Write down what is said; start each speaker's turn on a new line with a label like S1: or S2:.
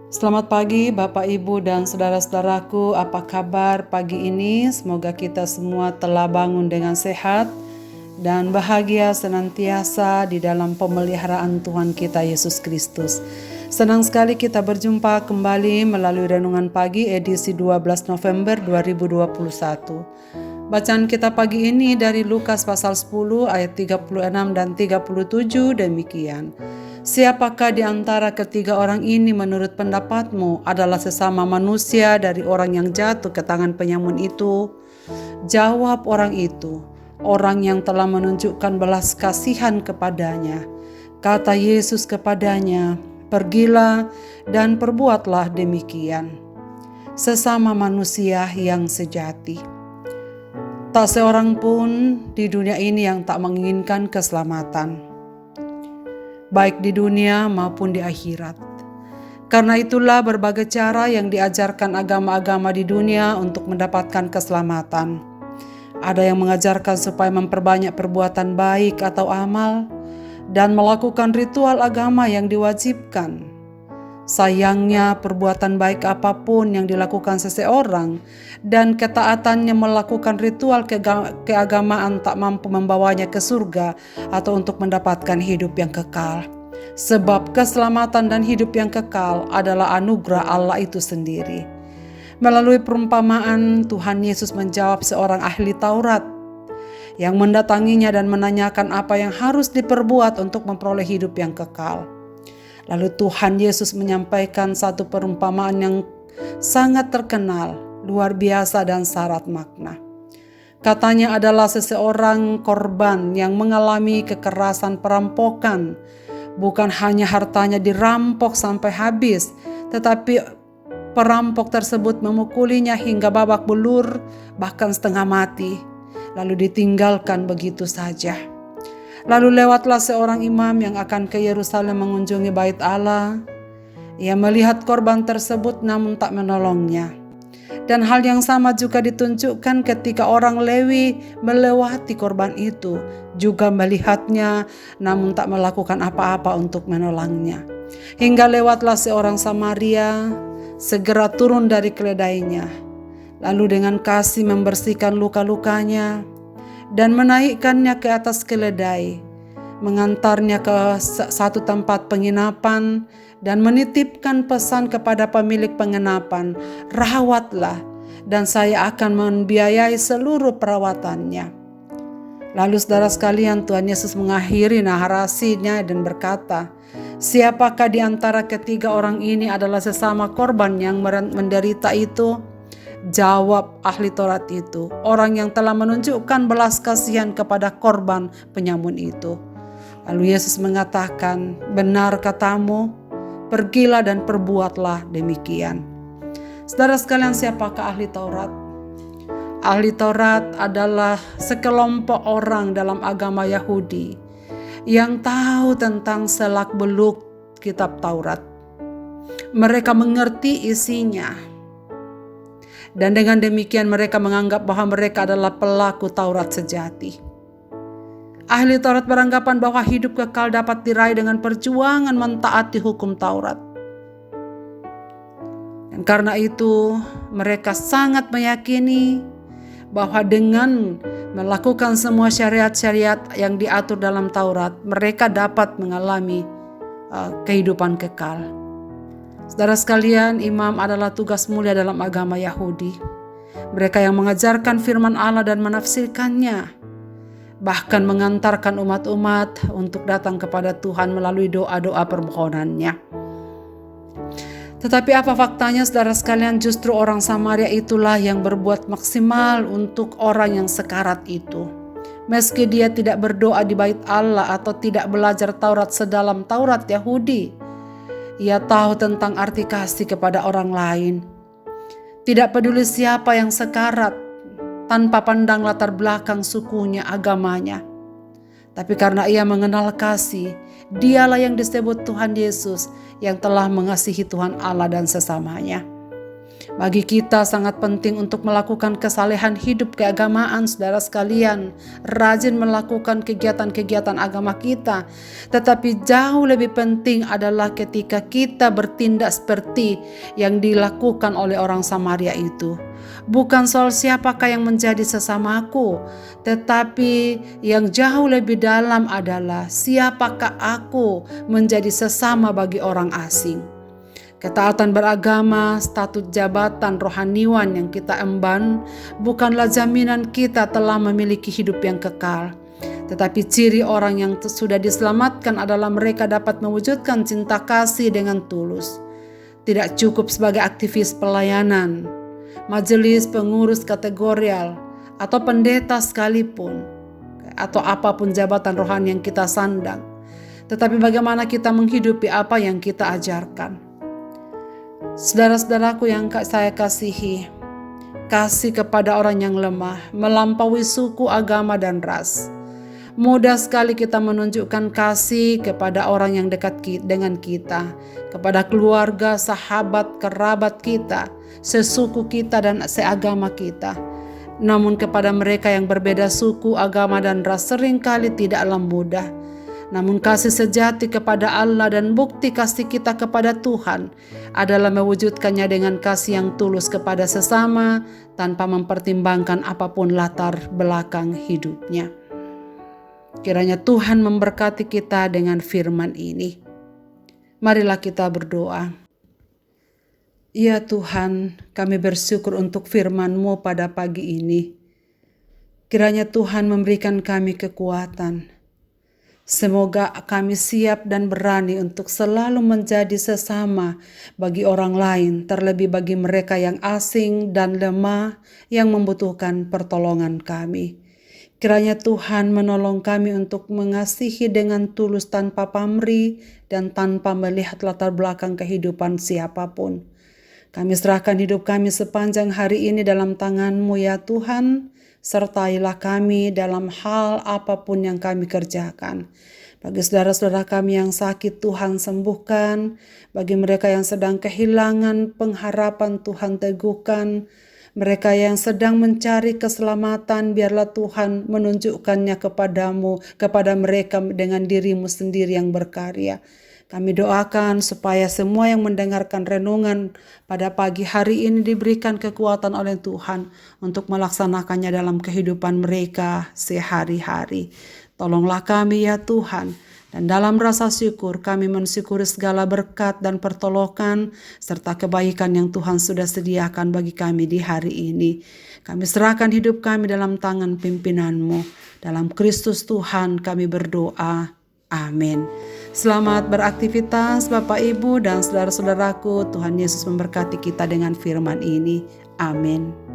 S1: Selamat pagi Bapak Ibu dan saudara-saudaraku, apa kabar pagi ini? Semoga kita semua telah bangun dengan sehat dan bahagia senantiasa di dalam pemeliharaan Tuhan kita Yesus Kristus. Senang sekali kita berjumpa kembali melalui Renungan Pagi edisi 12 November 2021. Bacaan kita pagi ini dari Lukas pasal 10 ayat 36 dan 37 demikian. Siapakah di antara ketiga orang ini menurut pendapatmu adalah sesama manusia dari orang yang jatuh ke tangan penyamun itu? Jawab orang itu, orang yang telah menunjukkan belas kasihan kepadanya. Kata Yesus kepadanya, pergilah dan perbuatlah demikian. Sesama manusia yang sejati. Tak seorang pun di dunia ini yang tak menginginkan keselamatan, baik di dunia maupun di akhirat. Karena itulah berbagai cara yang diajarkan agama-agama di dunia untuk mendapatkan keselamatan. Ada yang mengajarkan supaya memperbanyak perbuatan baik atau amal dan melakukan ritual agama yang diwajibkan. Sayangnya perbuatan baik apapun yang dilakukan seseorang dan ketaatannya melakukan ritual keagamaan tak mampu membawanya ke surga atau untuk mendapatkan hidup yang kekal. Sebab keselamatan dan hidup yang kekal adalah anugerah Allah itu sendiri. Melalui perumpamaan, Tuhan Yesus menjawab seorang ahli Taurat yang mendatanginya dan menanyakan apa yang harus diperbuat untuk memperoleh hidup yang kekal. Lalu Tuhan Yesus menyampaikan satu perumpamaan yang sangat terkenal, luar biasa dan syarat makna. Katanya adalah seseorang korban yang mengalami kekerasan perampokan. Bukan hanya hartanya dirampok sampai habis, tetapi perampok tersebut memukulinya hingga babak belur, bahkan setengah mati, lalu ditinggalkan begitu saja. Lalu lewatlah seorang imam yang akan ke Yerusalem mengunjungi bait Allah. Ia melihat korban tersebut namun tak menolongnya. Dan hal yang sama juga ditunjukkan ketika orang Lewi melewati korban itu, juga melihatnya namun tak melakukan apa-apa untuk menolongnya. Hingga lewatlah seorang Samaria, segera turun dari keledainya, lalu dengan kasih membersihkan luka-lukanya dan menaikkannya ke atas keledai, mengantarnya ke satu tempat penginapan dan menitipkan pesan kepada pemilik penginapan, rawatlah dan saya akan membiayai seluruh perawatannya. Lalu saudara sekalian, Tuhan Yesus mengakhiri narasinya dan berkata, siapakah di antara ketiga orang ini adalah sesama korban yang menderita itu? Jawab ahli Taurat itu, orang yang telah menunjukkan belas kasihan kepada korban penyamun itu. Lalu Yesus mengatakan, benar katamu, pergilah dan perbuatlah demikian. Saudara sekalian, siapakah ahli Taurat? Ahli Taurat adalah sekelompok orang dalam agama Yahudi yang tahu tentang selak-beluk kitab Taurat. Mereka mengerti isinya. Dan dengan demikian mereka menganggap bahwa mereka adalah pelaku Taurat sejati. Ahli Taurat beranggapan bahwa hidup kekal dapat diraih dengan perjuangan mentaati hukum Taurat. Dan karena itu mereka sangat meyakini bahwa dengan melakukan semua syariat-syariat yang diatur dalam Taurat, mereka dapat mengalami kehidupan kekal. Saudara sekalian, imam adalah tugas mulia dalam agama Yahudi. Mereka yang mengajarkan firman Allah dan menafsirkannya, bahkan mengantarkan umat-umat untuk datang kepada Tuhan melalui doa-doa permohonannya. Tetapi apa faktanya, saudara sekalian, justru orang Samaria itulah yang berbuat maksimal untuk orang yang sekarat itu. Meski dia tidak berdoa di bait Allah atau tidak belajar Taurat sedalam Taurat Yahudi, ia tahu tentang arti kasih kepada orang lain. Tidak peduli siapa yang sekarat, tanpa pandang latar belakang sukunya, agamanya. Tapi karena ia mengenal kasih, dialah yang disebut Tuhan Yesus yang telah mengasihi Tuhan Allah dan sesamanya. Bagi kita sangat penting untuk melakukan kesalehan hidup keagamaan, saudara sekalian, rajin melakukan kegiatan-kegiatan agama kita. Tetapi jauh lebih penting adalah ketika kita bertindak seperti yang dilakukan oleh orang Samaria itu. Bukan soal siapakah yang menjadi sesamaku, tetapi yang jauh lebih dalam adalah siapakah aku menjadi sesama bagi orang asing. Ketaatan beragama, status jabatan rohaniwan yang kita emban bukanlah jaminan kita telah memiliki hidup yang kekal. Tetapi ciri orang yang sudah diselamatkan adalah mereka dapat mewujudkan cinta kasih dengan tulus. Tidak cukup sebagai aktivis pelayanan, majelis pengurus kategorial, atau pendeta sekalipun, atau apapun jabatan rohani yang kita sandang. Tetapi bagaimana kita menghidupi apa yang kita ajarkan. Saudara-saudaraku yang saya kasihi, kasih kepada orang yang lemah melampaui suku, agama, dan ras. Mudah sekali kita menunjukkan kasih kepada orang yang dekat dengan kita, kepada keluarga, sahabat, kerabat kita, sesuku kita, dan seagama kita. Namun kepada mereka yang berbeda suku, agama, dan ras seringkali tidaklah mudah. Namun kasih sejati kepada Allah dan bukti kasih kita kepada Tuhan adalah mewujudkannya dengan kasih yang tulus kepada sesama tanpa mempertimbangkan apapun latar belakang hidupnya. Kiranya Tuhan memberkati kita dengan firman ini. Marilah kita berdoa. Ya Tuhan, kami bersyukur untuk firman-Mu pada pagi ini. Kiranya Tuhan memberikan kami kekuatan. Semoga kami siap dan berani untuk selalu menjadi sesama bagi orang lain, terlebih bagi mereka yang asing dan lemah yang membutuhkan pertolongan kami. Kiranya Tuhan menolong kami untuk mengasihi dengan tulus tanpa pamrih dan tanpa melihat latar belakang kehidupan siapapun. Kami serahkan hidup kami sepanjang hari ini dalam tangan-Mu ya Tuhan. Sertailah kami dalam hal apapun yang kami kerjakan. Bagi saudara-saudara kami yang sakit, Tuhan sembuhkan. Bagi mereka yang sedang kehilangan pengharapan, Tuhan teguhkan. Mereka yang sedang mencari keselamatan, biarlah Tuhan menunjukkannya kepadamu, kepada mereka dengan diri-Mu sendiri yang berkarya. Kami doakan supaya semua yang mendengarkan renungan pada pagi hari ini diberikan kekuatan oleh Tuhan untuk melaksanakannya dalam kehidupan mereka sehari-hari. Tolonglah kami ya Tuhan, dan dalam rasa syukur kami mensyukuri segala berkat dan pertolongan serta kebaikan yang Tuhan sudah sediakan bagi kami di hari ini. Kami serahkan hidup kami dalam tangan pimpinan-Mu. Dalam Kristus Tuhan kami berdoa. Amin. Selamat beraktivitas Bapak Ibu dan saudara-saudaraku. Tuhan Yesus memberkati kita dengan firman ini. Amin.